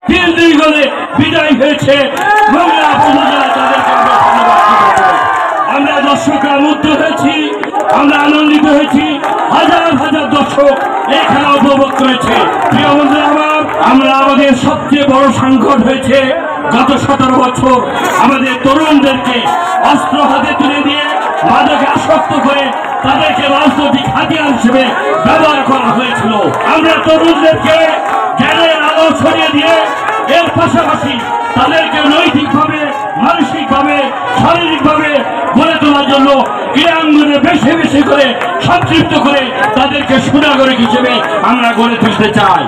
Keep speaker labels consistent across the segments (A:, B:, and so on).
A: বিদায় হয়েছে আমরা দর্শকরা মুগ্ধ হয়েছি, আমরা আনন্দিত হয়েছি। হাজার হাজার দর্শক এই খেলা উপভোগ করেছে। প্রিয় বন্ধুরা আমার, আমরা আমাদের সবচেয়ে বড় সংকট হয়েছে গত 17 বছর আমাদের তরুণদেরকে অস্ত্র হাতে তুলে দিয়ে মাদকে আসক্ত করে তাদেরকে রাজনৈতিক হাতিয়ার হিসেবে ব্যবহার করা হয়েছিল। আমরা তরুণদেরকে জ্ঞানের আলো ছড়িয়ে দিয়ে এর পাশাপাশি তাদেরকে নৈতিকভাবে, মানসিকভাবে, শারীরিকভাবে গড়ে তোলার জন্য ক্রীড়াঙ্গনে বেশি বেশি করে সম্পৃক্ত করে তাদেরকে সুনাগরিক হিসেবে আমরা গড়ে তুলতে চাই।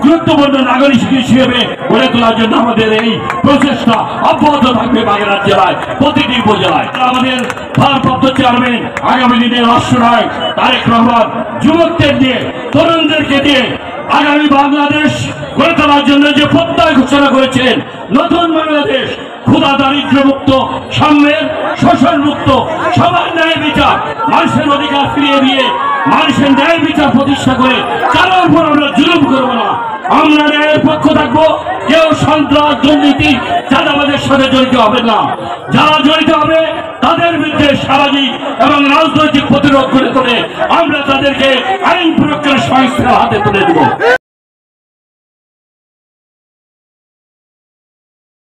A: গুরুত্বপূর্ণ নাগরিক হিসেবে গড়ে তোলার জন্য আমাদের এই প্রচেষ্টা অব্যাহত থাকবে বাগেরহাট জেলায় প্রতিটি উপজেলায়। আমাদের ভারপ্রাপ্ত চেয়ারম্যান আগামী দিনের রাষ্ট্রনায়ক তারেক রহমান যুবকদের দিয়ে, তরুণদেরকে দিয়ে আগামী বাংলাদেশ গড়ে তোলার জন্য যে প্রত্যয় ঘোষণা করেছেন, নতুন বাংলাদেশ ক্ষুধা দারিদ্র মুক্ত, সাম্যের শোষণ মুক্ত, সবার ন্যায় বিচার, মানুষের অধিকার ফিরিয়ে দিয়ে মানুষের ন্যায় বিচার প্রতিষ্ঠা করে কারোর উপর আমরা জুলুম করবো না। আমরা ন্যায়ের পক্ষ থাকবো। কেউ সন্ত্রাস, দুর্নীতি, চাঁদাবাজের সাথে জড়িত হবে না। যারা জড়িত হবে তাদের বিরুদ্ধে সামাজিক এবং রাজনৈতিক প্রতিরোধ করে তোলে আমরা তাদেরকে আইন প্রয়োগের সংস্থার হাতে তুলে দেব।